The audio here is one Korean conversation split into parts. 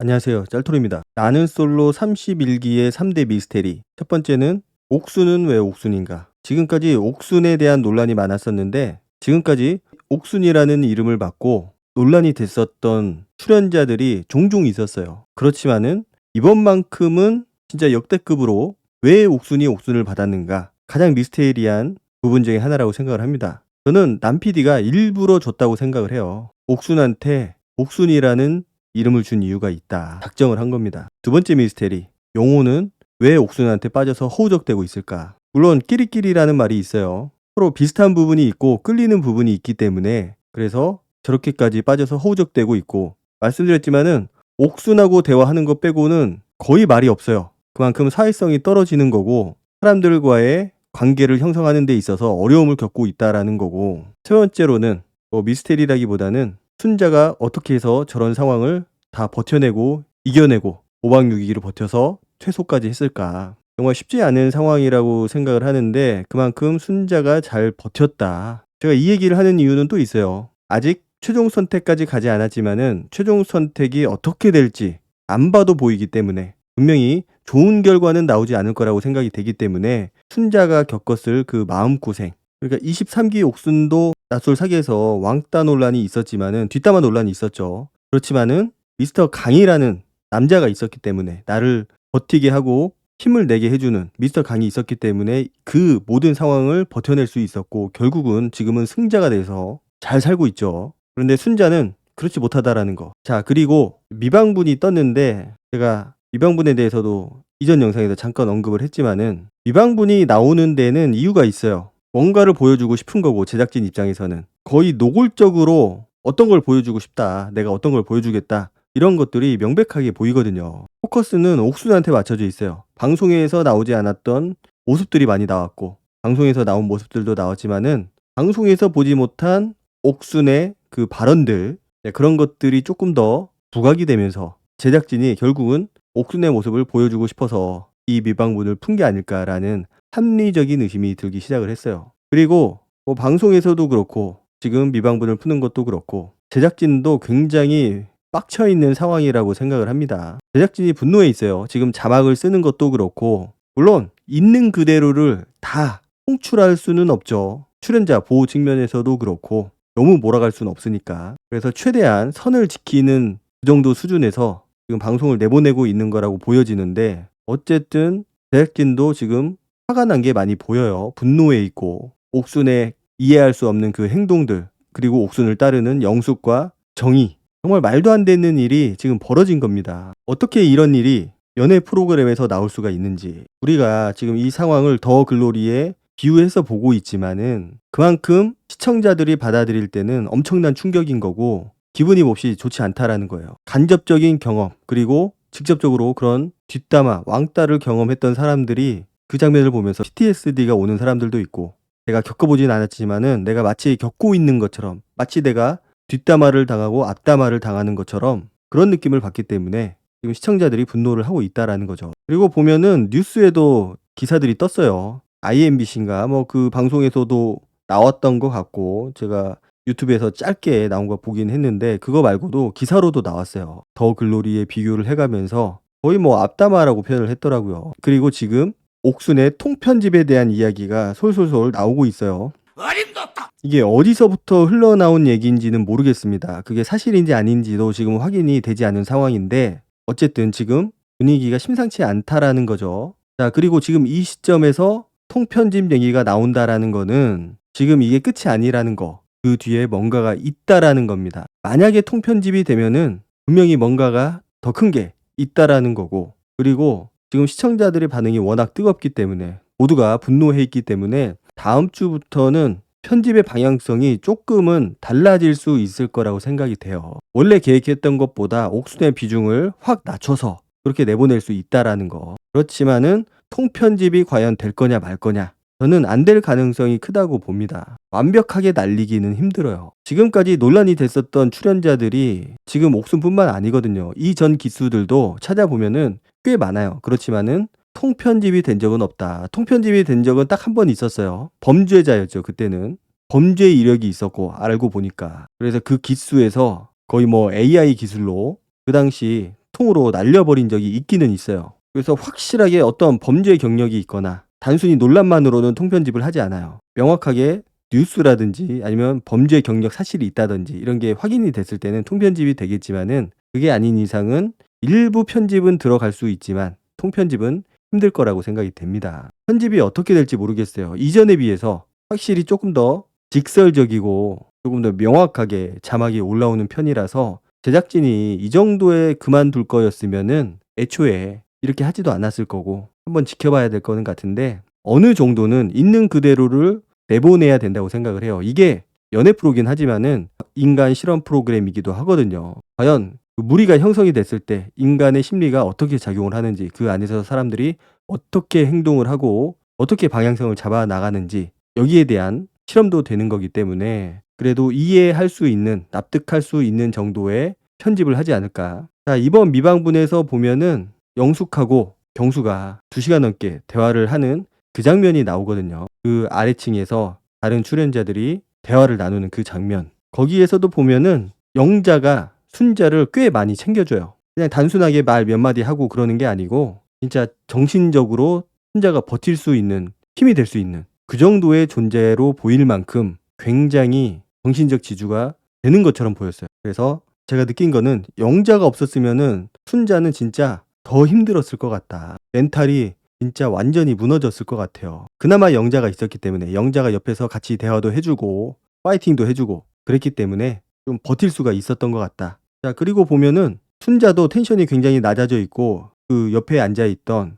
안녕하세요. 짤토리입니다. 나는 솔로 31기의 3대 미스테리. 첫 번째는 옥순은 왜 옥순인가? 지금까지 옥순에 대한 논란이 많았었는데 지금까지 옥순이라는 이름을 받고 논란이 됐었던 출연자들이 종종 있었어요. 그렇지만은 이번만큼은 진짜 역대급으로 왜 옥순이 옥순을 받았는가? 가장 미스테리한 부분 중에 하나라고 생각을 합니다. 저는 남 PD가 일부러 줬다고 생각을 해요. 옥순한테 옥순이라는 이름을 준 이유가 있다. 작정을 한 겁니다. 두 번째 미스테리. 용호는 왜 옥순한테 빠져서 허우적대고 있을까? 물론 끼리끼리라는 말이 있어요. 서로 비슷한 부분이 있고 끌리는 부분이 있기 때문에 그래서 저렇게까지 빠져서 허우적대고 있고 말씀드렸지만은 옥순하고 대화하는 것 빼고는 거의 말이 없어요. 그만큼 사회성이 떨어지는 거고 사람들과의 관계를 형성하는 데 있어서 어려움을 겪고 있다라는 거고 세 번째로는 미스테리라기보다는 순자가 어떻게 해서 저런 상황을 다 버텨내고 이겨내고 5박 6일을 버텨서 퇴소까지 했을까. 정말 쉽지 않은 상황이라고 생각을 하는데 그만큼 순자가 잘 버텼다. 제가 이 얘기를 하는 이유는 또 있어요. 아직 최종 선택까지 가지 않았지만은 최종 선택이 어떻게 될지 안 봐도 보이기 때문에 분명히 좋은 결과는 나오지 않을 거라고 생각이 되기 때문에 순자가 겪었을 그 마음고생, 그러니까 23기 옥순도 낯솔 사기에서 왕따 논란이 있었지만은 뒷담화 논란이 있었죠. 그렇지만은 미스터 강이라는 남자가 있었기 때문에 나를 버티게 하고 힘을 내게 해주는 미스터 강이 있었기 때문에 그 모든 상황을 버텨낼 수 있었고 결국은 지금은 승자가 돼서 잘 살고 있죠. 그런데 순자는 그렇지 못하다라는 거. 자, 그리고 미방분이 떴는데 제가 미방분에 대해서도 이전 영상에서 잠깐 언급을 했지만은 미방분이 나오는 데는 이유가 있어요. 뭔가를 보여주고 싶은 거고 제작진 입장에서는 거의 노골적으로 어떤 걸 보여주고 싶다, 내가 어떤 걸 보여주겠다, 이런 것들이 명백하게 보이거든요. 포커스는 옥순한테 맞춰져 있어요. 방송에서 나오지 않았던 모습들이 많이 나왔고 방송에서 나온 모습들도 나왔지만은 방송에서 보지 못한 옥순의 그 발언들, 그런 것들이 조금 더 부각이 되면서 제작진이 결국은 옥순의 모습을 보여주고 싶어서 이 미방문을 푼 게 아닐까라는 합리적인 의심이 들기 시작을 했어요. 그리고 방송에서도 그렇고 지금 미방분을 푸는 것도 그렇고 제작진도 굉장히 빡쳐 있는 상황이라고 생각을 합니다. 제작진이 분노해 있어요. 지금 자막을 쓰는 것도 그렇고 물론 있는 그대로를 다 송출할 수는 없죠. 출연자 보호 측면에서도 그렇고 너무 몰아갈 수는 없으니까. 그래서 최대한 선을 지키는 그 정도 수준에서 지금 방송을 내보내고 있는 거라고 보여지는데 어쨌든 제작진도 지금 화가 난 게 많이 보여요. 분노해 있고 옥순의 이해할 수 없는 그 행동들, 그리고 옥순을 따르는 영숙과 정의, 정말 말도 안 되는 일이 지금 벌어진 겁니다. 어떻게 이런 일이 연예 프로그램에서 나올 수가 있는지. 우리가 지금 이 상황을 더 글로리에 비유해서 보고 있지만은 그만큼 시청자들이 받아들일 때는 엄청난 충격인 거고 기분이 몹시 좋지 않다라는 거예요. 간접적인 경험, 그리고 직접적으로 그런 뒷담화, 왕따를 경험했던 사람들이 그 장면을 보면서 PTSD가 오는 사람들도 있고, 내가 겪어보진 않았지만은 내가 마치 겪고 있는 것처럼, 마치 내가 뒷담화를 당하고 앞담화를 당하는 것처럼 그런 느낌을 받기 때문에 지금 시청자들이 분노를 하고 있다라는 거죠. 그리고 보면은 뉴스에도 기사들이 떴어요. IMBC인가 그 방송에서도 나왔던 것 같고 제가 유튜브에서 짧게 나온 거 보긴 했는데 그거 말고도 기사로도 나왔어요. 더 글로리에 비교를 해가면서 거의 앞담화라고 표현을 했더라고요. 그리고 지금 옥순의 통편집에 대한 이야기가 솔솔솔 나오고 있어요. 이게 어디서부터 흘러나온 얘기인지는 모르겠습니다. 그게 사실인지 아닌지도 지금 확인이 되지 않은 상황인데 어쨌든 지금 분위기가 심상치 않다라는 거죠. 자, 그리고 지금 이 시점에서 통편집 얘기가 나온다라는 거는 지금 이게 끝이 아니라는 거, 그 뒤에 뭔가가 있다라는 겁니다. 만약에 통편집이 되면은 분명히 뭔가가 더 큰 게 있다라는 거고, 그리고 지금 시청자들의 반응이 워낙 뜨겁기 때문에 모두가 분노해 있기 때문에 다음 주부터는 편집의 방향성이 조금은 달라질 수 있을 거라고 생각이 돼요. 원래 계획했던 것보다 옥순의 비중을 확 낮춰서 그렇게 내보낼 수 있다라는 거. 그렇지만은 통편집이 과연 될 거냐 말 거냐, 저는 안 될 가능성이 크다고 봅니다. 완벽하게 날리기는 힘들어요. 지금까지 논란이 됐었던 출연자들이 지금 옥순뿐만 아니거든요. 이전 기수들도 찾아보면은 꽤 많아요. 그렇지만은 통편집이 된 적은 없다. 통편집이 된 적은 딱 한 번 있었어요. 범죄자였죠. 그때는 범죄 이력이 있었고 알고 보니까. 그래서 그 기수에서 거의 AI 기술로 그 당시 통으로 날려버린 적이 있기는 있어요. 그래서 확실하게 어떤 범죄 경력이 있거나 단순히 논란만으로는 통편집을 하지 않아요. 명확하게 뉴스라든지 아니면 범죄 경력 사실이 있다든지 이런 게 확인이 됐을 때는 통편집이 되겠지만은 그게 아닌 이상은 일부 편집은 들어갈 수 있지만 통편집은 힘들 거라고 생각이 됩니다. 편집이 어떻게 될지 모르겠어요. 이전에 비해서 확실히 조금 더 직설적이고 조금 더 명확하게 자막이 올라오는 편이라서 제작진이 이 정도에 그만둘 거였으면은 애초에 이렇게 하지도 않았을 거고 한번 지켜봐야 될 거는 같은데 어느 정도는 있는 그대로를 내보내야 된다고 생각을 해요. 이게 연애 프로긴 하지만은 인간 실험 프로그램이기도 하거든요. 과연 그 무리가 형성이 됐을 때 인간의 심리가 어떻게 작용을 하는지 그 안에서 사람들이 어떻게 행동을 하고 어떻게 방향성을 잡아 나가는지 여기에 대한 실험도 되는 거기 때문에 그래도 이해할 수 있는 납득할 수 있는 정도의 편집을 하지 않을까. 자, 이번 미방분에서 보면은 영숙하고 경수가 2시간 넘게 대화를 하는 그 장면이 나오거든요. 그 아래층에서 다른 출연자들이 대화를 나누는 그 장면. 거기에서도 보면은 영자가 순자를 꽤 많이 챙겨줘요. 그냥 단순하게 말 몇 마디 하고 그러는 게 아니고 진짜 정신적으로 순자가 버틸 수 있는 힘이 될 수 있는 그 정도의 존재로 보일 만큼 굉장히 정신적 지주가 되는 것처럼 보였어요. 그래서 제가 느낀 거는 영자가 없었으면은 순자는 진짜 더 힘들었을 것 같다. 멘탈이 진짜 완전히 무너졌을 것 같아요. 그나마 영자가 있었기 때문에 영자가 옆에서 같이 대화도 해주고 파이팅도 해주고 그랬기 때문에 좀 버틸 수가 있었던 것 같다. 자, 그리고 보면은 순자도 텐션이 굉장히 낮아져 있고 그 옆에 앉아있던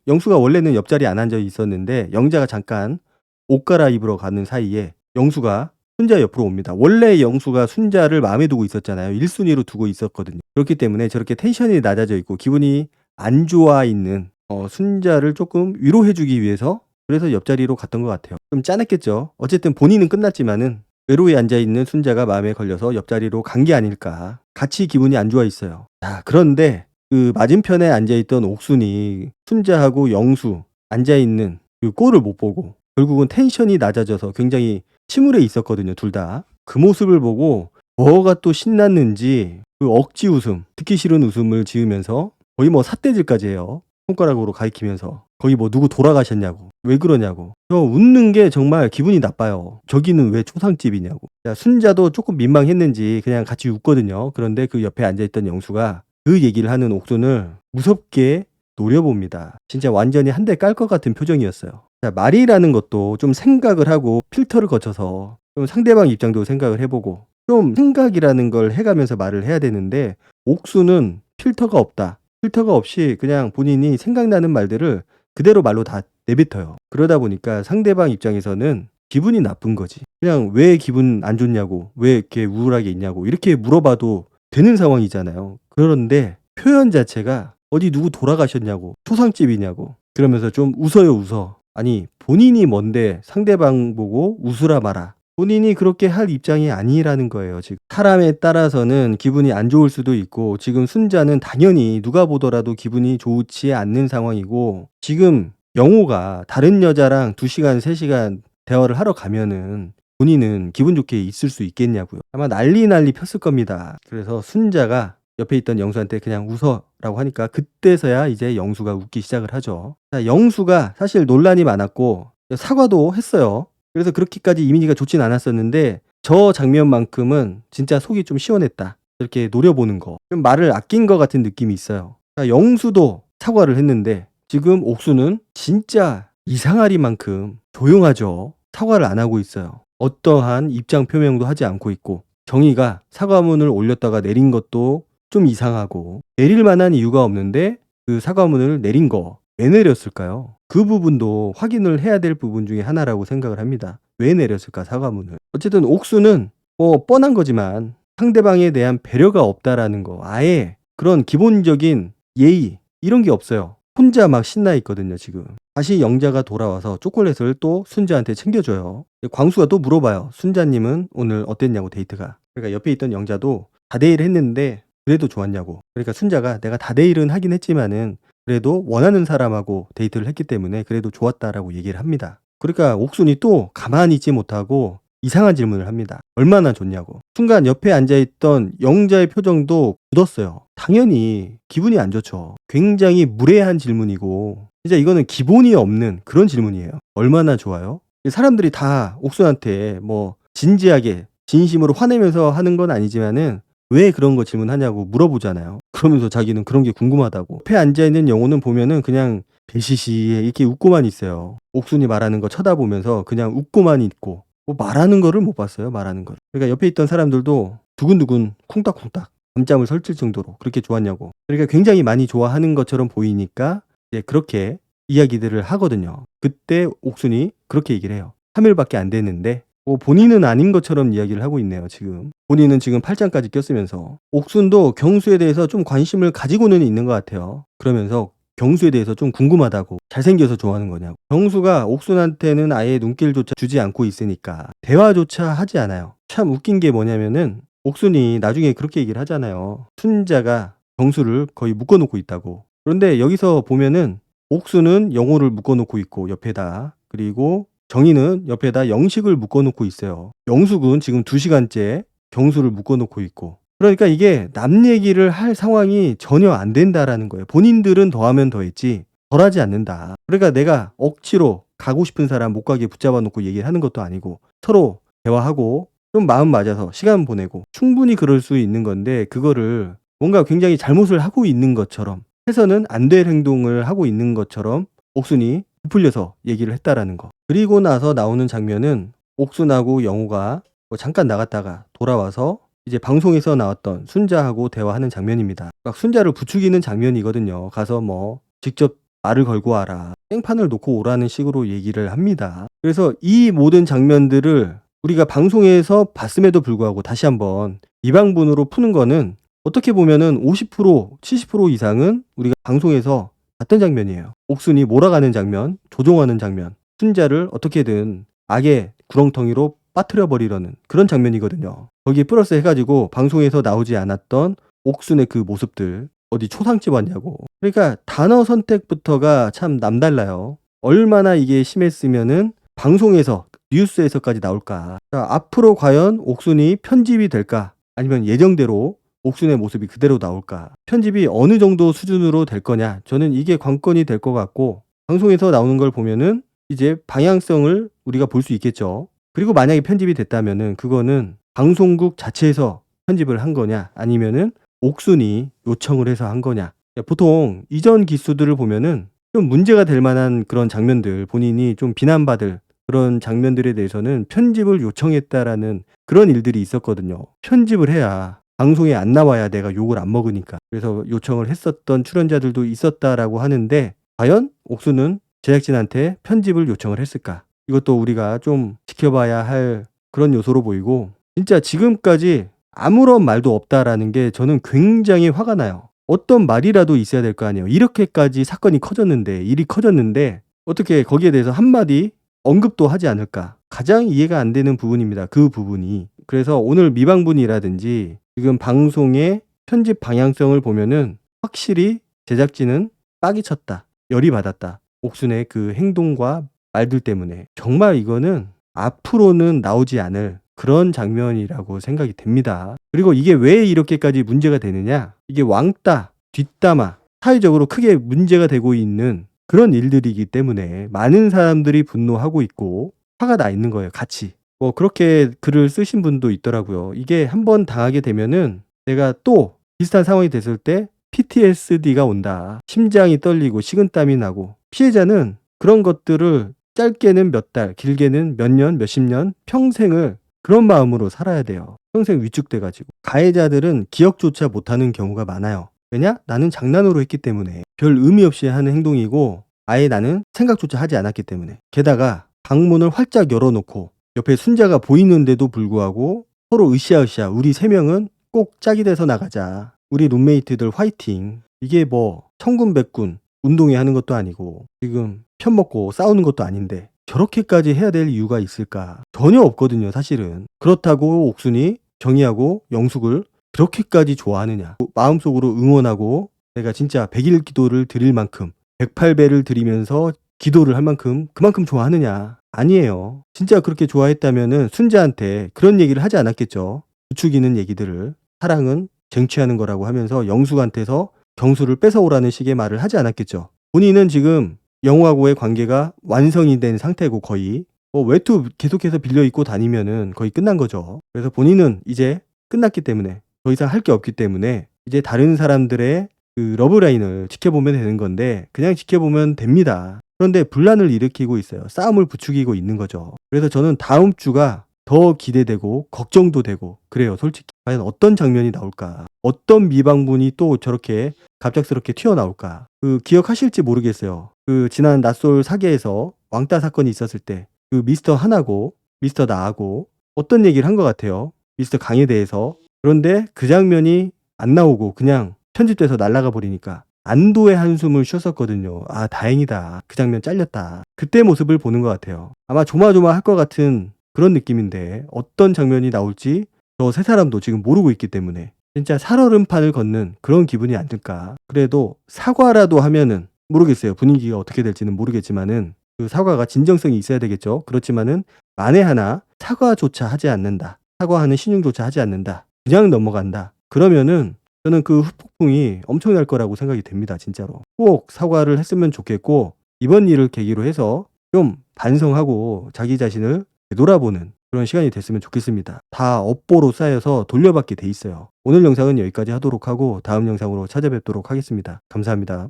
영수가 원래는 옆자리에 안 앉아 있었는데 영자가 잠깐 옷 갈아입으러 가는 사이에 영수가 순자 옆으로 옵니다. 원래 영수가 순자를 마음에 두고 있었잖아요. 1순위로 두고 있었거든요. 그렇기 때문에 저렇게 텐션이 낮아져 있고 기분이 안 좋아 있는 순자를 조금 위로해주기 위해서 그래서 옆자리로 갔던 것 같아요. 좀 짠했겠죠. 어쨌든 본인은 끝났지만은 외로에 앉아있는 순자가 마음에 걸려서 옆자리로 간 게 아닐까. 같이 기분이 안 좋아 있어요. 자, 그런데 그 맞은편에 앉아있던 옥순이 순자하고 영수 앉아있는 그 꼴을 못 보고 결국은 텐션이 낮아져서 굉장히 침울해 있었거든요. 둘 다. 그 모습을 보고 뭐가 또 신났는지 그 억지 웃음, 듣기 싫은 웃음을 지으면서 거의 뭐 삿대질까지 해요. 손가락으로 가리키면서 거기 뭐 누구 돌아가셨냐고 왜 그러냐고 저 웃는 게 정말 기분이 나빠요. 저기는 왜 초상집이냐고. 자, 순자도 조금 민망했는지 그냥 같이 웃거든요. 그런데 그 옆에 앉아있던 영수가 그 얘기를 하는 옥순을 무섭게 노려봅니다. 진짜 완전히 한 대 깔 것 같은 표정이었어요. 자, 말이라는 것도 좀 생각을 하고 필터를 거쳐서 좀 상대방 입장도 생각을 해보고 좀 생각이라는 걸 해가면서 말을 해야 되는데 옥수는 필터가 없다. 필터가 없이 그냥 본인이 생각나는 말들을 그대로 말로 다 내뱉어요. 그러다 보니까 상대방 입장에서는 기분이 나쁜 거지. 그냥 왜 기분 안 좋냐고, 왜 이렇게 우울하게 있냐고 이렇게 물어봐도 되는 상황이잖아요. 그런데 표현 자체가 어디 누구 돌아가셨냐고, 초상집이냐고 그러면서 좀 웃어. 아니 본인이 뭔데 상대방 보고 웃으라 마라. 본인이 그렇게 할 입장이 아니라는 거예요. 지금 사람에 따라서는 기분이 안 좋을 수도 있고 지금 순자는 당연히 누가 보더라도 기분이 좋지 않는 상황이고 지금 영호가 다른 여자랑 2시간 3시간 대화를 하러 가면은 본인은 기분 좋게 있을 수 있겠냐고요. 아마 난리 폈을 겁니다. 그래서 순자가 옆에 있던 영수한테 그냥 웃어라고 하니까 그때서야 이제 영수가 웃기 시작을 하죠. 자, 영수가 사실 논란이 많았고 사과도 했어요. 그래서 그렇게까지 이미지가 좋진 않았었는데 저 장면만큼은 진짜 속이 좀 시원했다. 이렇게 노려보는 거. 좀 말을 아낀 것 같은 느낌이 있어요. 자, 영수도 사과를 했는데 지금 옥수는 진짜 이상하리만큼 조용하죠. 사과를 안 하고 있어요. 어떠한 입장 표명도 하지 않고 있고 정의가 사과문을 올렸다가 내린 것도 좀 이상하고 내릴 만한 이유가 없는데 그 사과문을 내린 거 왜 내렸을까요? 그 부분도 확인을 해야 될 부분 중에 하나라고 생각을 합니다. 왜 내렸을까 사과문을. 어쨌든 옥수는 뭐 뻔한 거지만 상대방에 대한 배려가 없다라는 거 아예 그런 기본적인 예의 이런 게 없어요. 혼자 막 신나 있거든요 지금. 다시 영자가 돌아와서 초콜릿을 또 순자한테 챙겨줘요. 광수가 또 물어봐요. 순자님은 오늘 어땠냐고 데이트가. 그러니까 옆에 있던 영자도 다대일 했는데 그래도 좋았냐고. 그러니까 순자가 내가 다대일은 하긴 했지만은 그래도 원하는 사람하고 데이트를 했기 때문에 그래도 좋았다라고 얘기를 합니다. 그러니까 옥순이 또 가만히 있지 못하고 이상한 질문을 합니다. 얼마나 좋냐고. 순간 옆에 앉아있던 영자의 표정도 굳었어요. 당연히 기분이 안 좋죠. 굉장히 무례한 질문이고 진짜 이거는 기본이 없는 그런 질문이에요. 얼마나 좋아요? 사람들이 다 옥순한테 뭐 진지하게 진심으로 화내면서 하는 건 아니지만은 왜 그런 거 질문하냐고 물어보잖아요. 그러면서 자기는 그런 게 궁금하다고. 옆에 앉아있는 영호는 보면은 그냥 배시시 이렇게 웃고만 있어요. 옥순이 말하는 거 쳐다보면서 그냥 웃고만 있고 뭐 말하는 거를 못 봤어요. 말하는 걸. 그러니까 옆에 있던 사람들도 두근두근 쿵딱쿵딱 밤잠을 설칠 정도로 그렇게 좋았냐고. 그러니까 굉장히 많이 좋아하는 것처럼 보이니까 이제 그렇게 이야기들을 하거든요. 그때 옥순이 그렇게 얘기를 해요. 3일밖에 안 됐는데 본인은 아닌 것처럼 이야기를 하고 있네요. 지금 본인은 지금 팔짱까지 꼈으면서 옥순도 경수에 대해서 좀 관심을 가지고는 있는 것 같아요. 그러면서 경수에 대해서 좀 궁금하다고. 잘생겨서 좋아하는 거냐고. 경수가 옥순한테는 아예 눈길조차 주지 않고 있으니까 대화조차 하지 않아요. 참 웃긴 게 뭐냐면은 옥순이 나중에 그렇게 얘기를 하잖아요. 순자가 경수를 거의 묶어놓고 있다고. 그런데 여기서 보면은 옥수는 영호를 묶어놓고 있고 옆에다, 그리고 정희는 옆에다 영식을 묶어놓고 있어요. 영숙은 지금 2시간째 경수를 묶어놓고 있고. 그러니까 이게 남 얘기를 할 상황이 전혀 안 된다라는 거예요. 본인들은 더하면 더했지 덜하지 않는다. 그러니까 내가 억지로 가고 싶은 사람 못 가게 붙잡아 놓고 얘기를 하는 것도 아니고 서로 대화하고 좀 마음 맞아서 시간 보내고 충분히 그럴 수 있는 건데, 그거를 뭔가 굉장히 잘못을 하고 있는 것처럼 해서는 안 될 행동을 하고 있는 것처럼 옥순이 부풀려서 얘기를 했다라는 거. 그리고 나서 나오는 장면은 옥순하고 영호가 잠깐 나갔다가 돌아와서 이제 방송에서 나왔던 순자하고 대화하는 장면입니다. 막 순자를 부추기는 장면이거든요. 가서 뭐 직접 말을 걸고 와라, 땡판을 놓고 오라는 식으로 얘기를 합니다. 그래서 이 모든 장면들을 우리가 방송에서 봤음에도 불구하고 다시 한번 이방분으로 푸는 거는 어떻게 보면은 50% 70% 이상은 우리가 방송에서 봤던 장면이에요. 옥순이 몰아가는 장면, 조종하는 장면, 순자를 어떻게든 악의 구렁텅이로 빠뜨려 버리려는 그런 장면이거든요. 거기에 플러스 해가지고 방송에서 나오지 않았던 옥순의 그 모습들, 어디 초상집 왔냐고. 그러니까 단어 선택부터가 참 남달라요. 얼마나 이게 심했으면은 방송에서 뉴스에서까지 나올까. 자, 앞으로 과연 옥순이 편집이 될까, 아니면 예정대로 옥순의 모습이 그대로 나올까, 편집이 어느 정도 수준으로 될 거냐, 저는 이게 관건이 될 것 같고, 방송에서 나오는 걸 보면은 이제 방향성을 우리가 볼 수 있겠죠. 그리고 만약에 편집이 됐다면은 그거는 방송국 자체에서 편집을 한 거냐, 아니면은 옥순이 요청을 해서 한 거냐. 보통 이전 기수들을 보면은 좀 문제가 될 만한 그런 장면들, 본인이 좀 비난받을 그런 장면들에 대해서는 편집을 요청했다라는 그런 일들이 있었거든요. 편집을 해야 방송에 안 나와야 내가 욕을 안 먹으니까. 그래서 요청을 했었던 출연자들도 있었다라고 하는데, 과연 옥수는 제작진한테 편집을 요청을 했을까? 이것도 우리가 좀 지켜봐야 할 그런 요소로 보이고, 진짜 지금까지 아무런 말도 없다라는 게 저는 굉장히 화가 나요. 어떤 말이라도 있어야 될 거 아니에요. 이렇게까지 사건이 커졌는데, 일이 커졌는데 어떻게 거기에 대해서 한마디 언급도 하지 않을까? 가장 이해가 안 되는 부분입니다. 그 부분이. 그래서 오늘 미방분이라든지 지금 방송의 편집 방향성을 보면은 확실히 제작진은 빡이 쳤다, 열이 받았다. 옥순의 그 행동과 말들 때문에. 정말 이거는 앞으로는 나오지 않을 그런 장면이라고 생각이 됩니다. 그리고 이게 왜 이렇게까지 문제가 되느냐? 이게 왕따, 뒷담화, 사회적으로 크게 문제가 되고 있는 그런 일들이기 때문에 많은 사람들이 분노하고 있고 화가 나 있는 거예요. 같이. 그렇게 글을 쓰신 분도 있더라고요. 이게 한번 당하게 되면은 내가 또 비슷한 상황이 됐을 때 PTSD가 온다. 심장이 떨리고 식은땀이 나고. 피해자는 그런 것들을 짧게는 몇 달, 길게는 몇 년, 몇십 년, 평생을 그런 마음으로 살아야 돼요. 평생 위축돼가지고. 가해자들은 기억조차 못하는 경우가 많아요. 왜냐? 나는 장난으로 했기 때문에. 별 의미 없이 하는 행동이고 아예 나는 생각조차 하지 않았기 때문에. 게다가 방문을 활짝 열어놓고 옆에 순자가 보이는데도 불구하고 서로 으쌰으쌰 우리 3명은 꼭 짝이 돼서 나가자. 우리 룸메이트들 화이팅. 이게 뭐 천군백군 운동회 하는 것도 아니고 지금 편먹고 싸우는 것도 아닌데 저렇게까지 해야 될 이유가 있을까? 전혀 없거든요, 사실은. 그렇다고 옥순이 정희하고 영숙을 그렇게까지 좋아하느냐? 마음속으로 응원하고 내가 진짜 100일 기도를 드릴 만큼 108배를 드리면서 기도를 할 만큼 그만큼 좋아하느냐? 아니에요. 진짜 그렇게 좋아했다면은 순자한테 그런 얘기를 하지 않았겠죠. 부추기는 얘기들을. 사랑은 쟁취하는 거라고 하면서 영숙한테서 경수를 뺏어오라는 식의 말을 하지 않았겠죠. 본인은 지금 영호하고의 관계가 완성이 된 상태고 거의 외투 계속해서 빌려 입고 다니면은 거의 끝난 거죠. 그래서 본인은 이제 끝났기 때문에 더 이상 할 게 없기 때문에 이제 다른 사람들의 그 러브라인을 지켜보면 되는 건데 그냥 지켜보면 됩니다. 그런데 분란을 일으키고 있어요. 싸움을 부추기고 있는 거죠. 그래서 저는 다음 주가 더 기대되고 걱정도 되고 그래요. 솔직히 과연 어떤 장면이 나올까? 어떤 미방문이 또 저렇게 갑작스럽게 튀어나올까? 그 기억하실지 모르겠어요. 그 지난 낯솔 사계에서 왕따 사건이 있었을 때 그 미스터 하나고 미스터 나하고 어떤 얘기를 한 것 같아요. 미스터 강에 대해서. 그런데 그 장면이 안 나오고 그냥 편집돼서 날아가 버리니까 안도의 한숨을 쉬었었거든요. 아, 다행이다. 그 장면 잘렸다. 그때 모습을 보는 것 같아요. 아마 조마조마할 것 같은 그런 느낌인데 어떤 장면이 나올지 저 세 사람도 지금 모르고 있기 때문에 진짜 살얼음판을 걷는 그런 기분이 안 들까. 그래도 사과라도 하면은 모르겠어요. 분위기가 어떻게 될지는 모르겠지만은 그 사과가 진정성이 있어야 되겠죠. 그렇지만은 만에 하나 사과조차 하지 않는다. 사과하는 신용조차 하지 않는다. 그냥 넘어간다. 그러면은 저는 그 후폭풍이 엄청날 거라고 생각이 됩니다. 진짜로. 꼭 사과를 했으면 좋겠고 이번 일을 계기로 해서 좀 반성하고 자기 자신을 되돌아보는 그런 시간이 됐으면 좋겠습니다. 다 업보로 쌓여서 돌려받게 돼 있어요. 오늘 영상은 여기까지 하도록 하고 다음 영상으로 찾아뵙도록 하겠습니다. 감사합니다.